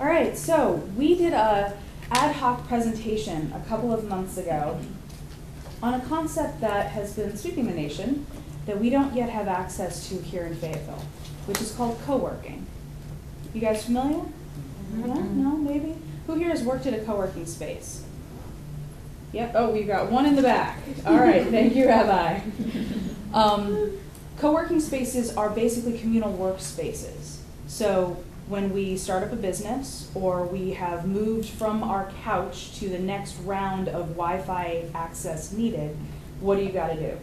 All right, so we did a ad hoc presentation a couple of months ago on a concept that has been sweeping the nation that we don't yet have access to here in Fayetteville, which is called co-working. You guys familiar? Mm-hmm. Yeah? No? Maybe? Who here has worked at a co-working space? Yep. Oh, we've got one in the back. All right. Thank you, Rabbi. Co-working spaces are basically communal workspaces. So when we start up a business or we have moved from our couch to the next round of Wi-Fi access needed, what do you got to do?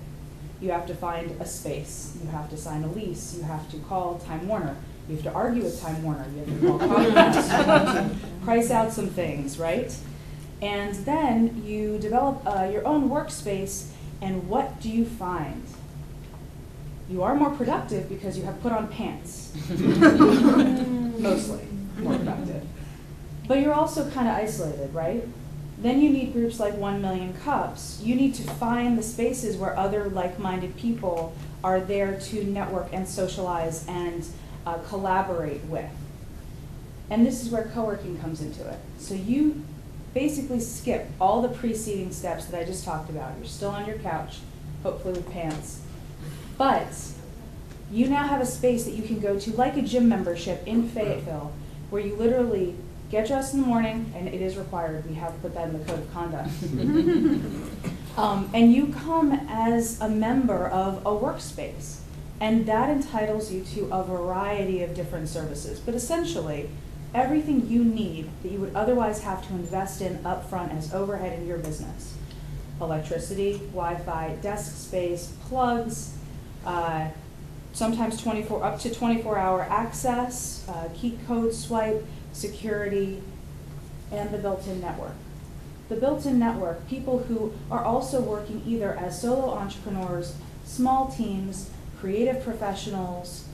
You have to find a space. You have to sign a lease. You have to call Time Warner. You have to argue with Time Warner. You have to call Comcast. You have to price out some things, right? And then you develop your own workspace, and what do you find? You are more productive because you have put on pants. Mostly more productive. But you're also kind of isolated, right? Then you need groups like 1 Million Cups. You need to find the spaces where other like-minded people are there to network and socialize and collaborate with. And this is where co-working comes into it. So you basically skip all the preceding steps that I just talked about. You're still on your couch, hopefully with pants. But you now have a space that you can go to, like a gym membership in Fayetteville, where you literally get dressed in the morning, and it is required. We have put that in the code of conduct. And you come as a member of a workspace. And that entitles you to a variety of different services. But essentially, everything you need that you would otherwise have to invest in upfront as overhead in your business. Electricity, Wi-Fi, desk space, plugs, sometimes up to 24-hour access, key code swipe, security, and the built-in network. The built-in network, people who are also working either as solo entrepreneurs, small teams, creative professionals,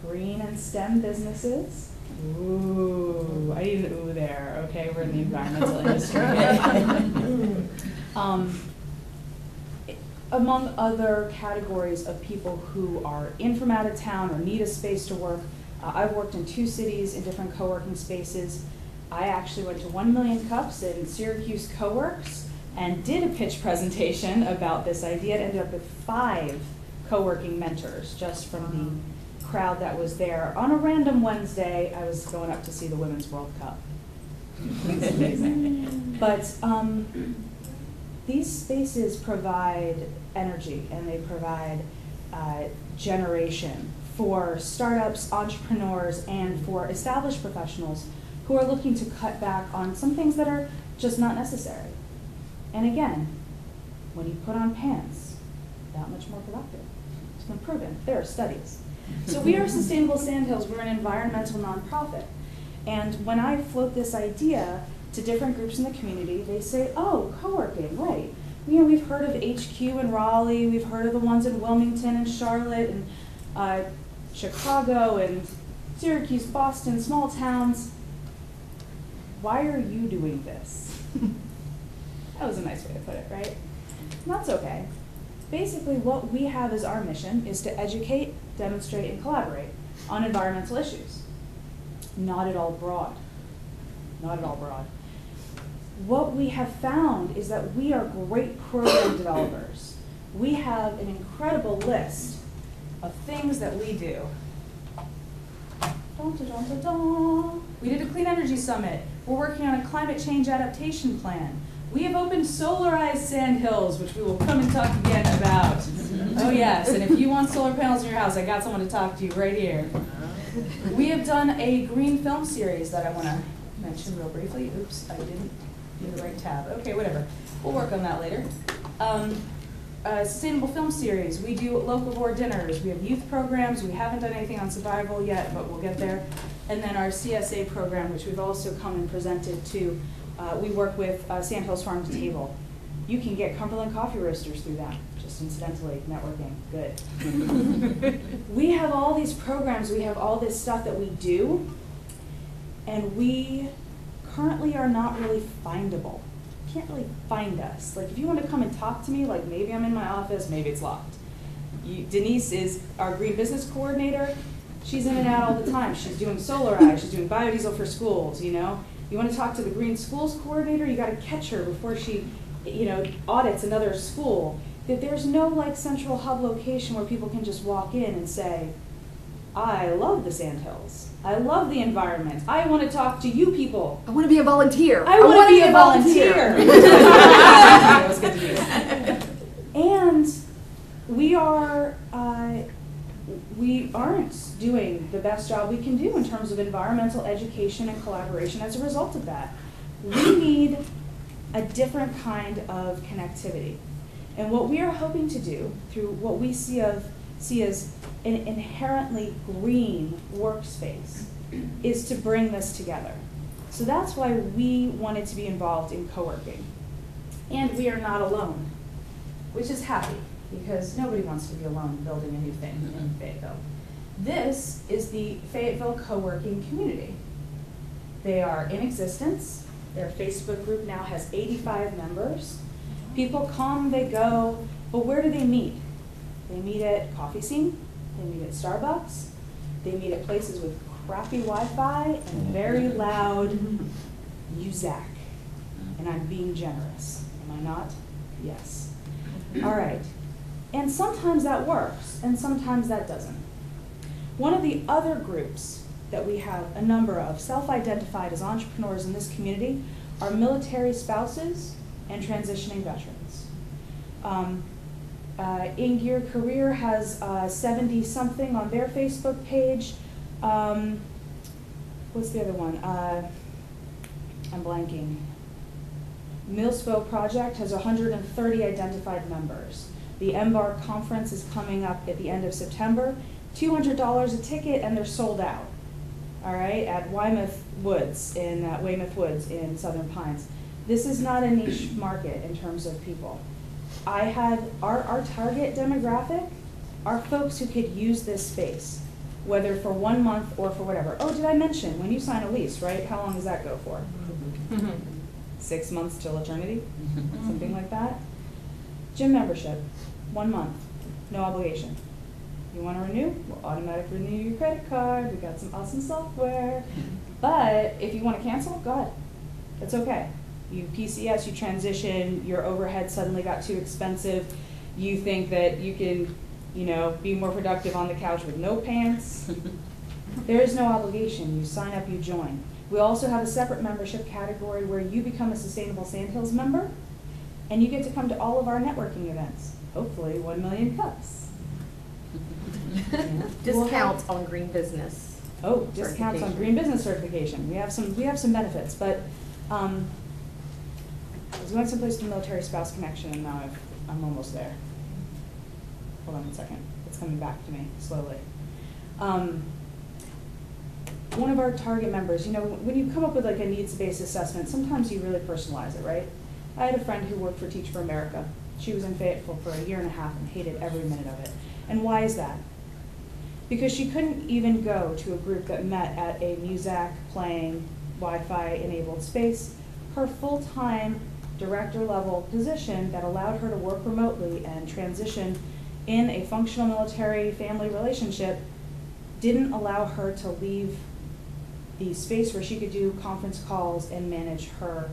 green and STEM businesses. Ooh, I need an ooh there. Okay, we're in the environmental industry. Among other categories of people who are in from out of town or need a space to work. I've worked in 2 cities in different co-working spaces. I actually went to 1 Million Cups in Syracuse Co-works and did a pitch presentation about this idea. It ended up with 5 co-working mentors just from the crowd that was there. On a random Wednesday, I was going up to see the Women's World Cup. It's amazing. But these spaces provide energy and they provide generation for startups, entrepreneurs, and for established professionals who are looking to cut back on some things that are just not necessary. And again, when you put on pants, that much more productive. It's been proven. There are studies. So we are Sustainable Sandhills. We're an environmental nonprofit. And when I float this idea to different groups in the community, they say, oh, co-working, right. You know, we've heard of HQ in Raleigh, we've heard of the ones in Wilmington and Charlotte and Chicago and Syracuse, Boston, small towns. Why are you doing this? That was a nice way to put it, right? And that's okay. Basically, what we have as our mission is to educate, demonstrate, and collaborate on environmental issues. Not at all broad. Not at all broad. What we have found is that we are great program developers. We have an incredible list of things that we do. Dun, dun, dun, dun, dun. We did a clean energy summit. We're working on a climate change adaptation plan. We have opened solarized Sandhills, which we will come and talk again about. Oh yes, and if you want solar panels in your house, I got someone to talk to you right here. We have done a green film series that I want to mention real briefly. Oops, I didn't do the right tab. Okay, whatever. We'll work on that later. Sustainable film series. We do locavore dinners. We have youth programs. We haven't done anything on survival yet, but we'll get there. And then our CSA program, which we've also come and presented to. We work with Sandhills Farm to Table. You can get Cumberland coffee roasters through that, just incidentally, networking, good. We have all these programs, we have all this stuff that we do, and we currently are not really findable. You can't really find us. Like if you want to come and talk to me, like maybe I'm in my office, maybe it's locked. Denise is our green business coordinator. She's in and out all the time. She's doing Solarize, she's doing biodiesel for schools, you know. You want to talk to the green schools coordinator, you got to catch her before she, you know, audits another school. That there's no like central hub location where people can just walk in and say, I love the Sandhills. I love the environment. I want to talk to you people. I want to be a volunteer. I want to be a volunteer. That was good to you. And we aren't doing the best job we can do in terms of environmental education and collaboration as a result of that. We need a different kind of connectivity. And what we are hoping to do through what we see as an inherently green workspace is to bring this together. So that's why we wanted to be involved in co-working. And we are not alone, which is happy, because nobody wants to be alone building a new thing in Fayetteville. This is the Fayetteville co-working community. They are in existence. Their Facebook group now has 85 members. People come, they go, but where do they meet? They meet at Coffee Scene, they meet at Starbucks, they meet at places with crappy Wi-Fi and very loud music. And I'm being generous, am I not? Yes. All right. And sometimes that works, and sometimes that doesn't. One of the other groups that we have a number of self-identified as entrepreneurs in this community are military spouses and transitioning veterans. In Gear Career has 70-something on their Facebook page. What's the other one? I'm blanking. Millspo Project has 130 identified members. The MBAR conference is coming up at the end of September. $200 a ticket, and they're sold out. All right, at Weymouth Woods in Southern Pines. This is not a niche market in terms of people. I had our target demographic are folks who could use this space, whether for 1 month or for whatever. Oh, did I mention, when you sign a lease, right, how long does that go for? 6 months till eternity, something like that. Gym membership, 1 month, no obligation. You want to renew? We'll automatically renew your credit card. We got some awesome software. But if you want to cancel, go ahead. It's okay. You PCS, you transition, your overhead suddenly got too expensive. You think that you can, you know, be more productive on the couch with no pants. There is no obligation. You sign up, you join. We also have a separate membership category where you become a Sustainable Sandhills member, and you get to come to all of our networking events. Hopefully 1 million cups. Discounts on green business. Oh, discounts on green business certification. We have some benefits, but I was going someplace to military spouse connection, and now I'm almost there. Hold on 1 second. It's coming back to me slowly. One of our target members, you know, when you come up with like a needs-based assessment, sometimes you really personalize it, right? I had a friend who worked for Teach for America. She was in Fayetteville for 1.5 years and hated every minute of it. And why is that? Because she couldn't even go to a group that met at a Muzak playing Wi-Fi enabled space. Her full-time director level position that allowed her to work remotely and transition in a functional military family relationship didn't allow her to leave the space where she could do conference calls and manage her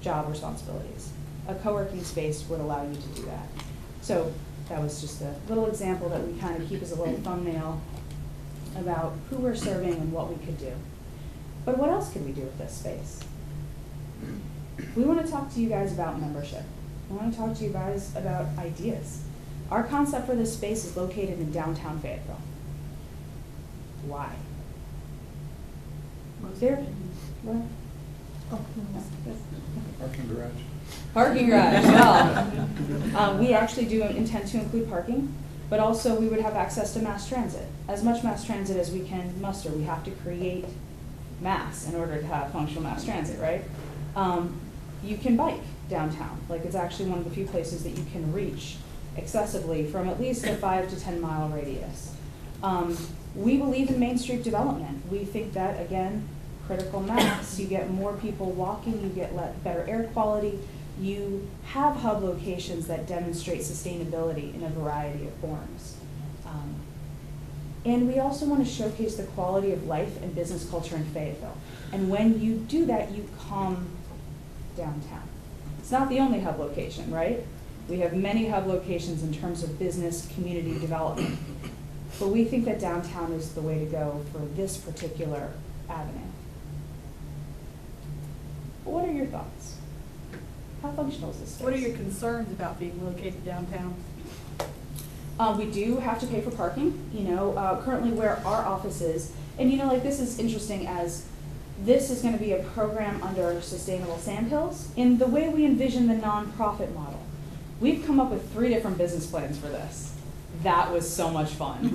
job responsibilities. A co-working space would allow you to do that. So that was just a little example that we kind of keep as a little thumbnail about who we're serving and what we could do. But what else could we do with this space? We want to talk to you guys about membership. We want to talk to you guys about ideas. Our concept for this space is located in downtown Fayetteville. Why? There? What? Oh, Parking garage. Parking garage. Well, we actually do intend to include parking, but also we would have access to mass transit. As much mass transit as we can muster. We have to create mass in order to have functional mass transit, right? You can bike downtown. Like, it's actually one of the few places that you can reach accessibly from at least a 5 to 10 mile radius. We believe in Main Street development. We think that, again, critical mass, you get more people walking, you get better air quality, you have hub locations that demonstrate sustainability in a variety of forms. And we also want to showcase the quality of life and business culture in Fayetteville. And when you do that, you come downtown. It's not the only hub location, right? We have many hub locations in terms of business community development. But we think that downtown is the way to go for this particular avenue. But what are your thoughts? How functional is this space? What are your concerns about being located downtown? We do have to pay for parking, currently where our office is. And like this is interesting as this is gonna be a program under Sustainable Sandhills. In the way we envision the nonprofit model, we've come up with 3 different business plans for this. That was so much fun.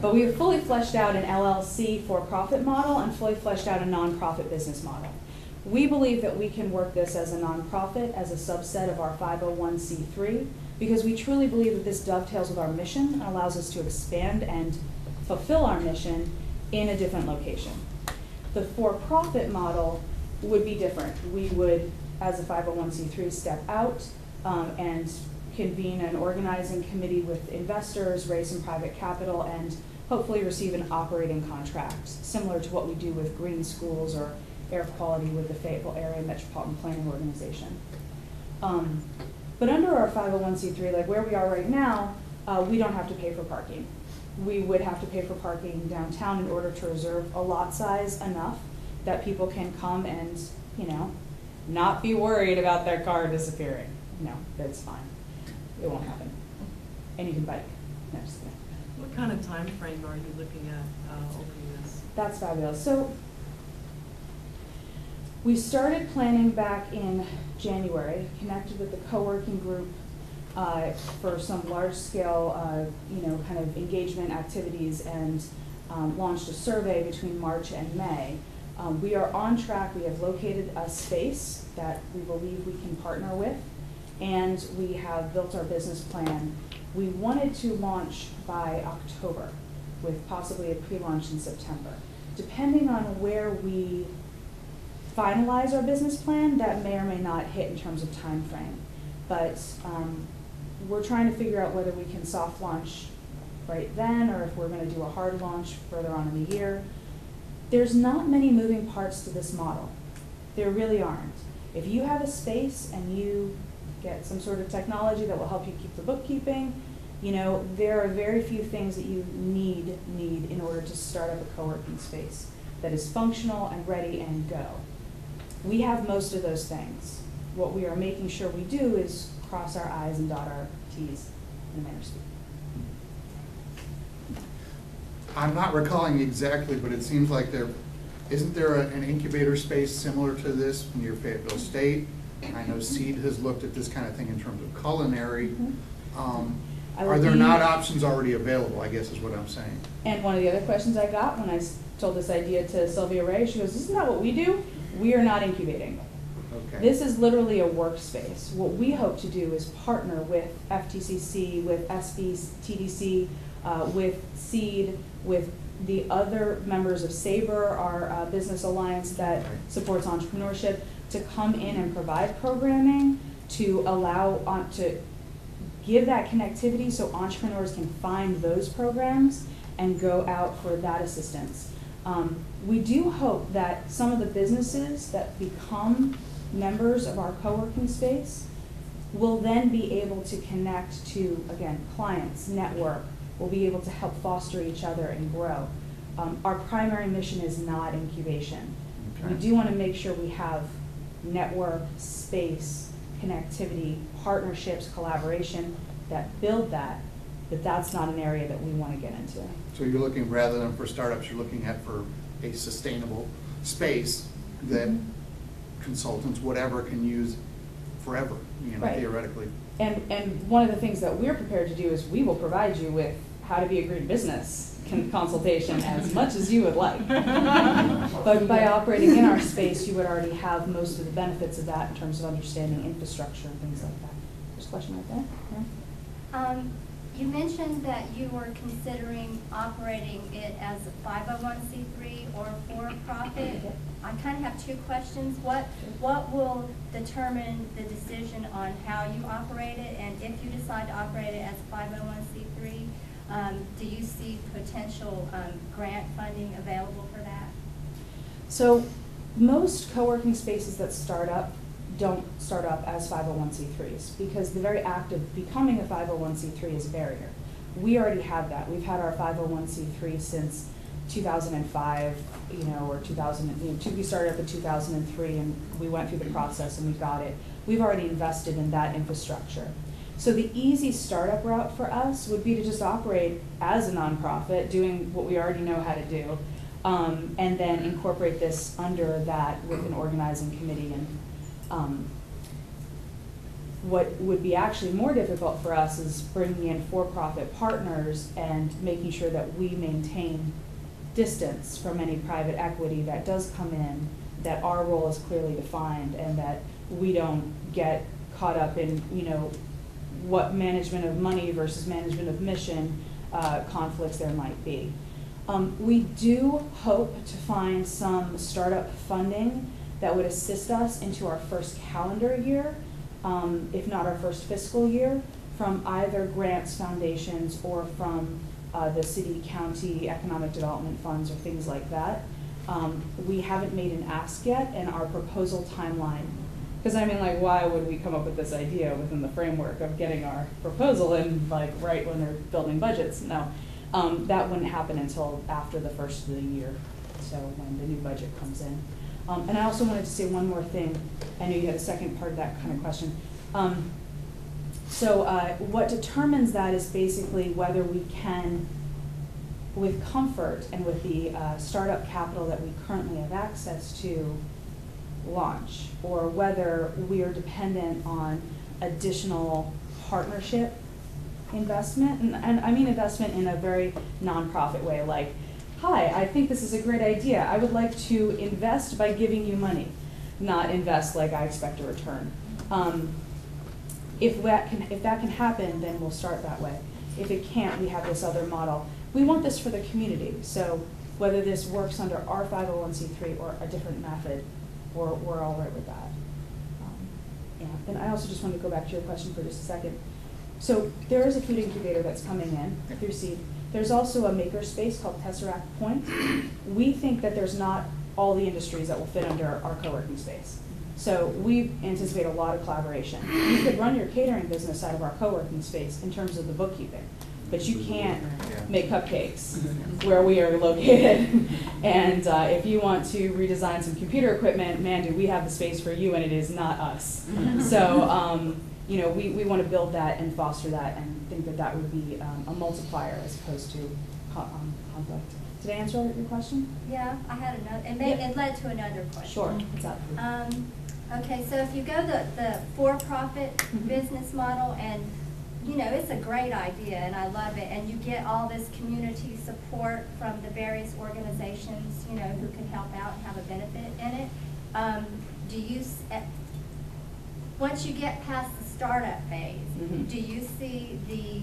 But we have fully fleshed out an LLC for-profit model and fully fleshed out a nonprofit business model. We believe that we can work this as a nonprofit, as a subset of our 501c3, because we truly believe that this dovetails with our mission and allows us to expand and fulfill our mission in a different location. The for-profit model would be different. We would, as a 501c3, step out and convene an organizing committee with investors, raise some private capital, and hopefully receive an operating contract, similar to what we do with green schools or air quality with the Fayetteville Area Metropolitan Planning Organization. But under our 501c3, like where we are right now, we don't have to pay for parking. We would have to pay for parking downtown in order to reserve a lot size enough that people can come and, not be worried about their car disappearing. No, that's fine. It won't happen. And you can bike. No, just kidding. What kind of time frame are you looking at opening this? That's fabulous. So we started planning back in January, connected with the co-working group for some large-scale, kind of engagement activities, and launched a survey between March and May. We are on track. We have located a space that we believe we can partner with, and we have built our business plan. We wanted to launch by October, with possibly a pre-launch in September. Depending on where we finalize our business plan, that may or may not hit in terms of time frame. But we're trying to figure out whether we can soft launch right then, or if we're going to do a hard launch further on in the year. There's not many moving parts to this model. There really aren't. If you have a space and you get some sort of technology that will help you keep the bookkeeping, there are very few things that you need in order to start up a co-working space that is functional and ready and go. We have most of those things. What we are making sure we do is cross our I's and dot our T's in a manner of speaking. I'm not recalling exactly, but it seems like isn't there an incubator space similar to this near Fayetteville State? I know Seed has looked at this kind of thing in terms of culinary. Are there not options already available, I guess is what I'm saying. And one of the other questions I got when I told this idea to Sylvia Ray, she goes, isn't that what we do? We are not incubating. Okay. This is literally a workspace. What we hope to do is partner with FTCC, with SBTDC, with Seed, with the other members of SABRE, our business alliance that supports entrepreneurship, to come in and provide programming to allow to give that connectivity so entrepreneurs can find those programs and go out for that assistance. We do hope that some of the businesses that become members of our co-working space will then be able to connect to, again, clients, network, will be able to help foster each other and grow. Our primary mission is not incubation. Okay. We do want to make sure we have network, space, connectivity, partnerships, collaboration that build that, but that's not an area that we want to get into. So you're looking, rather than for startups, you're looking at for a sustainable space that consultants, whatever, can use forever, Right. theoretically. And one of the things that we're prepared to do is we will provide you with how to be a green business consultation as much as you would like. But by operating in our space, you would already have most of the benefits of that in terms of understanding infrastructure and things like that. There's a question right there. Yeah. You mentioned that you were considering operating it as a 501c3 or for-profit. I kind of have two questions. What will determine the decision on how you operate it, and if you decide to operate it as a 501c3, Do you see potential grant funding available for that? So most co-working spaces that start up don't start up as 501c3s because the very act of becoming a 501c3 is a barrier. We already have that. We've had our 501c3 since 2005, or 2000. We started up in 2003, and we went through the process and we got it. We've already invested in that infrastructure. So the easy startup route for us would be to just operate as a nonprofit, doing what we already know how to do, and then incorporate this under that with an organizing committee. And what would be actually more difficult for us is bringing in for-profit partners and making sure that we maintain distance from any private equity that does come in, that our role is clearly defined, and that we don't get caught up in, what management of money versus management of mission conflicts there might be. We do hope to find some startup funding that would assist us into our first calendar year, if not our first fiscal year, from either grants, foundations, or from the city, county, economic development funds, or things like that. We haven't made an ask yet, and our proposal timeline, because why would we come up with this idea within the framework of getting our proposal in, right when they're building budgets? No, that wouldn't happen until after the first of the year, so when the new budget comes in. And I also wanted to say one more thing. I know you had a second part of that kind of question. So what determines that is basically whether we can, with comfort and with the startup capital that we currently have access to, launch, or whether we are dependent on additional partnership investment. And I mean investment in a very nonprofit way, like, hi, I think this is a great idea. I would like to invest by giving you money, not invest like I expect a return. If that can happen, then we'll start that way. If it can't, we have this other model. We want this for the community, so whether this works under our 501c3 or a different method, we're all right with that. Yeah. And I also just wanted to go back to your question for just a second. So there is a food incubator that's coming in through SEED. There's also a maker space called Tesseract Point. We think that there's not all the industries that will fit under our co-working space. So we anticipate a lot of collaboration. You could run your catering business out of our co-working space in terms of the bookkeeping, but you can't make cupcakes where we are located. And if you want to redesign some computer equipment, man, do we have the space for you, and it is not us. So we want to build that and foster that, and think that that would be a multiplier as opposed to conflict. Did I answer your question? Yeah, I had another, it led to another question. Sure, what's up? Okay, so if you go the for-profit business model, and it's a great idea and I love it, and you get all this community support from the various organizations, who can help out and have a benefit in it, once you get past the startup phase, do you see the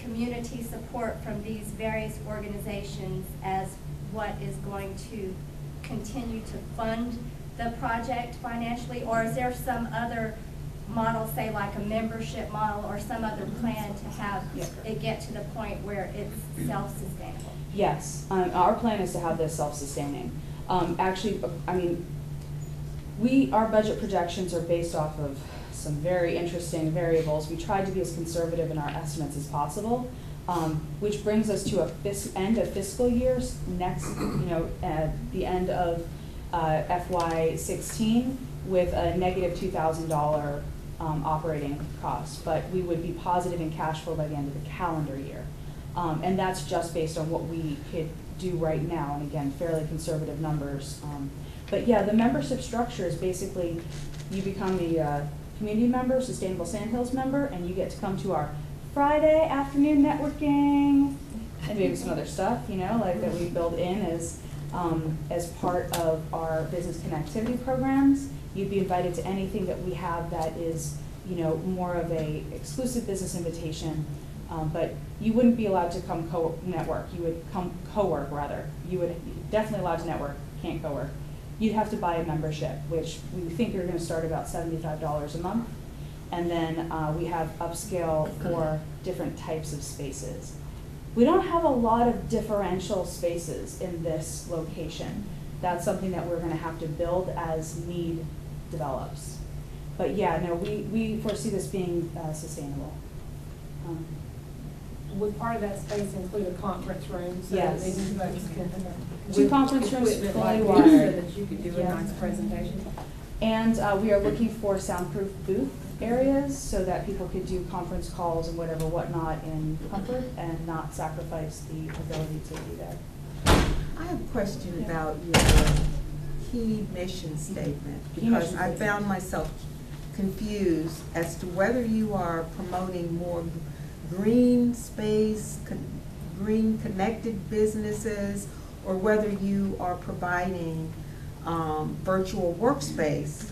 community support from these various organizations as what is going to continue to fund the project financially, or is there some other model, say like a membership model or some other plan to have it get to the point where it's self-sustainable? Yes, our plan is to have this self-sustaining. Actually, our budget projections are based off of some very interesting variables. We tried to be as conservative in our estimates as possible, which brings us to end of fiscal years next, at the end of FY16 with a negative $2,000 operating cost, but we would be positive in cash flow by the end of the calendar year. And that's just based on what we could do right now, and again, fairly conservative numbers. But yeah, the membership structure is basically you become the community member, Sustainable Sandhills member, and you get to come to our Friday afternoon networking and maybe some other stuff, like that we build in as part of our business connectivity programs. You'd be invited to anything that we have that is, more of a exclusive business invitation, but you wouldn't be allowed to come network. You would come co-work rather. You would definitely allowed to network, can't co-work. You'd have to buy a membership, which we think are going to start about $75 a month. And then we have upscale for different types of spaces. We don't have a lot of differential spaces in this location. That's something that we're gonna have to build as need develops. But yeah, no, we foresee this being sustainable. Would part of that space include a conference room? So that Yes. these folks can, Two conference rooms equipment fully like wired. this, so that you could do a Yeah. nice presentation? And we are looking for soundproof booth areas so that people could do conference calls and whatever whatnot in comfort and not sacrifice the ability to be there. I have a question Yeah. about your key mission statement, Key because mission I statement. found myself confused as to whether you are promoting more green space, green connected businesses, or whether you are providing virtual workspace,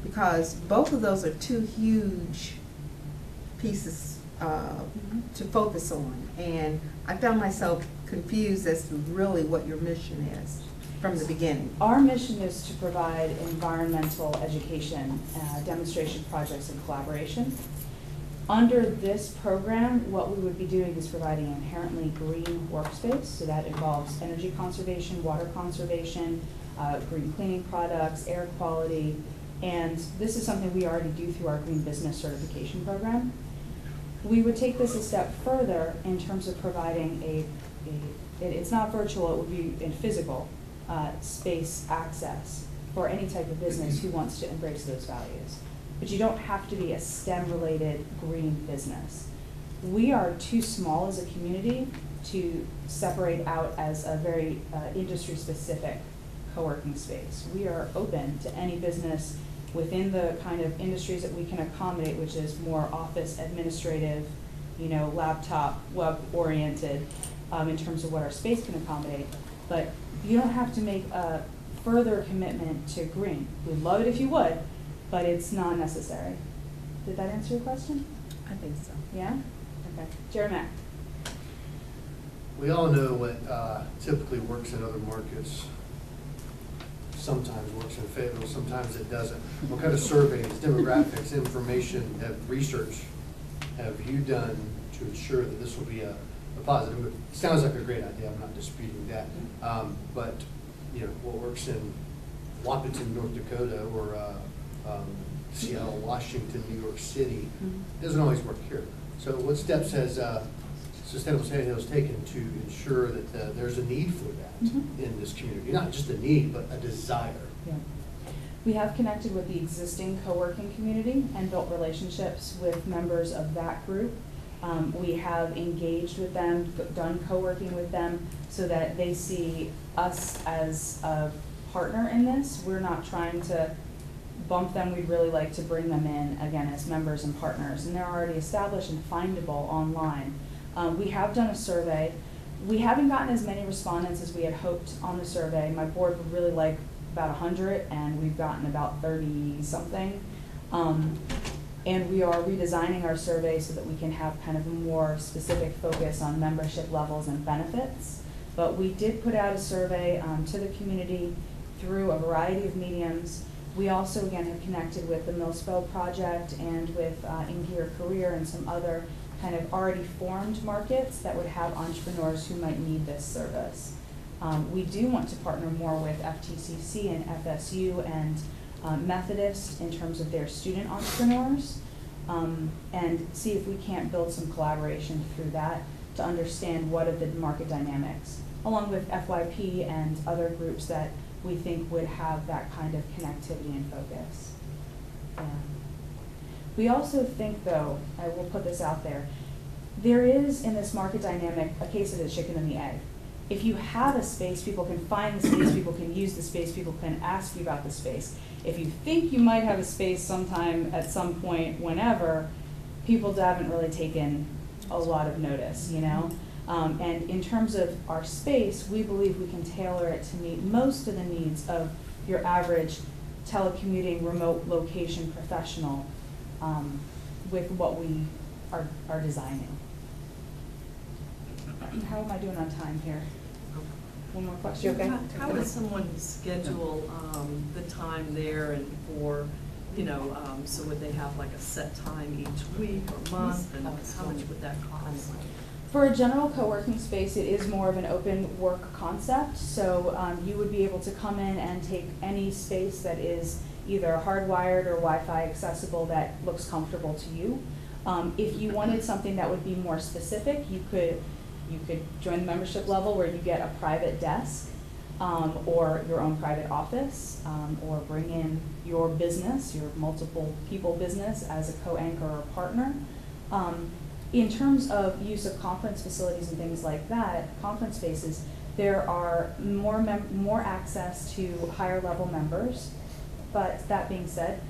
because both of those are two huge pieces to focus on. And I found myself confused as to really what your mission is from the beginning. Our mission is to provide environmental education, demonstration projects, and collaboration. Under this program, what we would be doing is providing inherently green workspace, so that involves energy conservation, water conservation, green cleaning products, air quality, and this is something we already do through our green business certification program. We would take this a step further in terms of providing it's not virtual, it would be in physical space access for any type of business who wants to embrace those values. But you don't have to be a STEM-related green business. We are too small as a community to separate out as a very industry-specific co-working space. We are open to any business within the kind of industries that we can accommodate, which is more office administrative, laptop, web-oriented, in terms of what our space can accommodate. But you don't have to make a further commitment to green. We'd love it if you would, but it's not necessary. Did that answer your question? I think so. Yeah? Okay. Jerry Mack. We all know what typically works in other markets. Sometimes works in Fayetteville, sometimes it doesn't. What kind of surveys, demographics, information, research have you done to ensure that this will be a positive? It sounds like a great idea, I'm not disputing that. But what works in Wapaton, North Dakota, or Seattle, Washington, New York City, doesn't always work here. So what steps has Sustainable Sandhills taken to ensure that there's a need for that in this community? Not just a need, but a desire. Yeah. We have connected with the existing co-working community and built relationships with members of that group. We have engaged with them, done co-working with them, so that they see us as a partner in this. We're not trying to bump them. We'd really like to bring them in, again, as members and partners. And they're already established and findable online. We have done a survey. We haven't gotten as many respondents as we had hoped on the survey. My board would really like about 100, and we've gotten about 30-something. And we are redesigning our survey so that we can have kind of a more specific focus on membership levels and benefits. But we did put out a survey to the community through a variety of mediums. We also, again, have connected with the Millspo Project and with In-Gear Career and some other kind of already formed markets that would have entrepreneurs who might need this service. We do want to partner more with FTCC and FSU and Methodist in terms of their student entrepreneurs, and see if we can't build some collaboration through that to understand what are the market dynamics, along with FYP and other groups that we think would have that kind of connectivity and focus. Yeah. We also think, though, I will put this out there, there is in this market dynamic a case of the chicken and the egg. If you have a space, people can find the space, people can use the space, people can ask you about the space. If you think you might have a space sometime at some point, whenever, people haven't really taken a lot of notice, And in terms of our space, we believe we can tailor it to meet most of the needs of your average telecommuting, remote location professional with what we are designing. How am I doing on time here? One more question? Okay. How would someone schedule the time there and for, so would they have like a set time each week or month, and how much would that cost? For a general co-working space, it is more of an open work concept, so you would be able to come in and take any space that is either hardwired or Wi-Fi accessible that looks comfortable to you. If you wanted something that would be more specific, you could join the membership level where you get a private desk or your own private office, or bring in your business, your multiple people business as a co-anchor or partner. In terms of use of conference facilities and things like that, conference spaces, there are more access to higher level members. But that being said,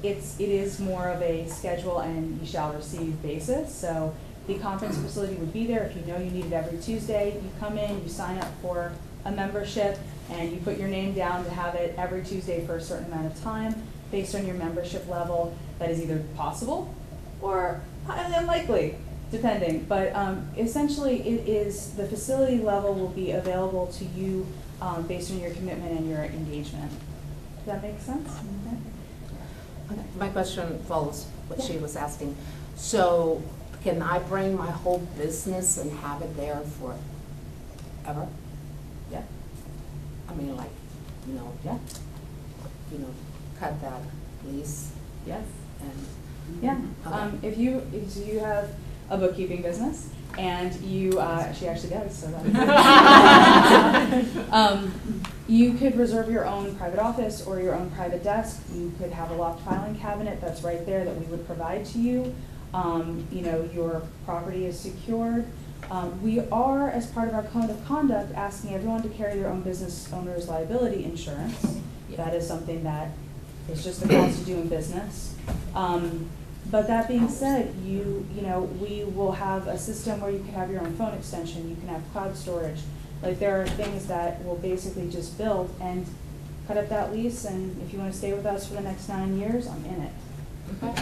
it is more of a schedule and you shall receive basis. So the conference facility would be there if you know you need it every Tuesday. You come in, you sign up for a membership, and you put your name down to have it every Tuesday for a certain amount of time. Based on your membership level, that is either possible or highly unlikely, depending. But essentially, it is the facility level will be available to you based on your commitment and your engagement. Does that make sense? Okay. My question follows what she was asking. So can I bring my whole business and have it there forever? Yeah. I mean, like, Yeah. Cut that lease Yes. and. Yeah. Okay. If you have a bookkeeping business and you, she actually does, so that's you could reserve your own private office or your own private desk. You could have a locked filing cabinet that's right there that we would provide to you. Your property is secured. We are, as part of our code of conduct, asking everyone to carry their own business owner's liability insurance. That is something that is just the cost of doing business. But that being said, we will have a system where you can have your own phone extension, you can have cloud storage. Like, there are things that will basically just build and cut up that lease, and if you want to stay with us for the next 9 years, I'm in it. Okay.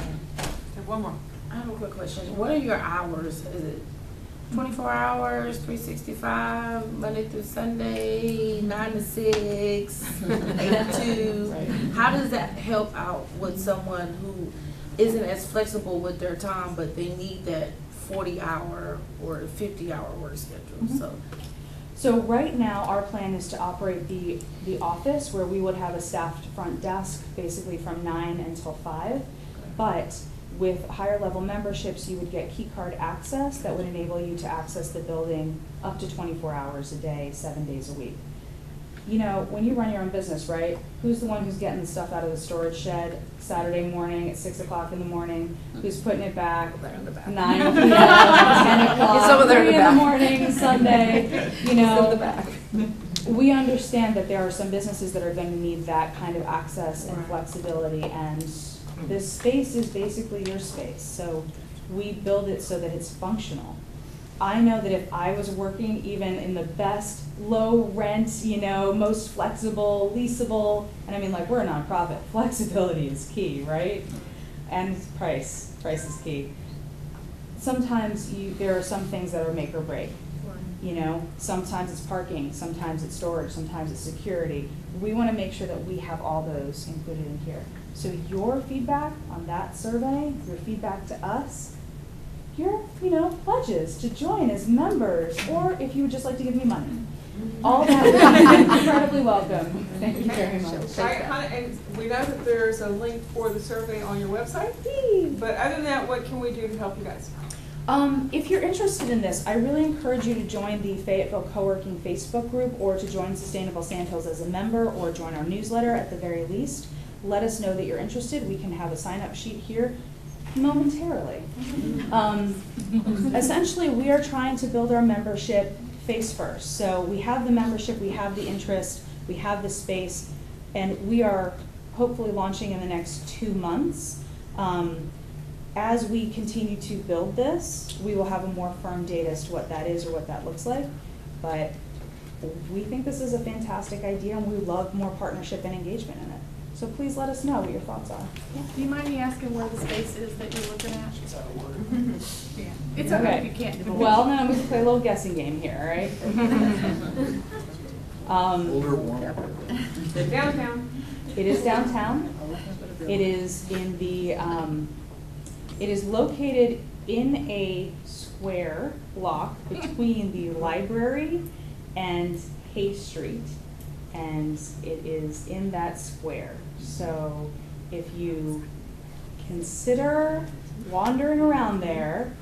One more. I have a quick question. What are your hours? Is it 24 hours, 365, Monday through Sunday, 9 to 6, 8 to 2? Right. How does that help out with someone who isn't as flexible with their time, but they need that 40-hour or 50-hour work schedule? Mm-hmm. So right now, our plan is to operate the office where we would have a staffed front desk, basically from 9 until 5. But with higher level memberships, you would get key card access that would enable you to access the building up to 24 hours a day, 7 days a week. When you run your own business, right? Who's the one who's getting the stuff out of the storage shed Saturday morning at 6 o'clock in the morning? Who's putting it back 9 p.m., 10 o'clock, It's over there in 3 the in the back. morning, Sunday? It's in the back. We understand that there are some businesses that are going to need that kind of access and flexibility, and this space is basically your space. So we build it so that it's functional. I know that if I was working even in the best low rent, most flexible, leasable, and I mean, like, we're a nonprofit, flexibility is key, right? And price is key. Sometimes there are some things that are make or break. Sometimes it's parking, sometimes it's storage, sometimes it's security. We want to make sure that we have all those included in here. So your feedback on that survey, your feedback to us, your, pledges to join as members, or if you would just like to give me money. All that would be incredibly welcome. Thank you very much. And we know that there's a link for the survey on your website, but other than that, what can we do to help you guys? If you're interested in this, I really encourage you to join the Fayetteville Co-working Facebook group, or to join Sustainable Sandhills as a member, or join our newsletter at the very least. Let us know that you're interested. We can have a sign-up sheet here momentarily. Essentially, we are trying to build our membership face first. So we have the membership, we have the interest, we have the space, and we are hopefully launching in the next 2 months. As we continue to build this, we will have a more firm date as to what that is or what that looks like. But we think this is a fantastic idea, and we love more partnership and engagement in it. So please let us know what your thoughts are. Do you mind me asking where the space is that you're looking at? Yeah. It's okay if you can't divulge. Well, then we can play a little guessing game here, all right? Older, warmer. Downtown. It is downtown. It is in the, it is located in a square block between the library and Hay Street, and it is in that square. So if you consider wandering around there,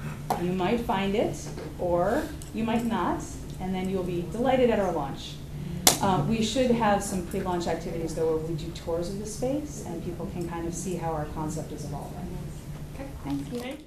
you might find it, or you might not, and then you'll be delighted at our launch. We should have some pre-launch activities though, where we do tours of the space and people can kind of see how our concept is evolving. Okay. Thank you. Thank you.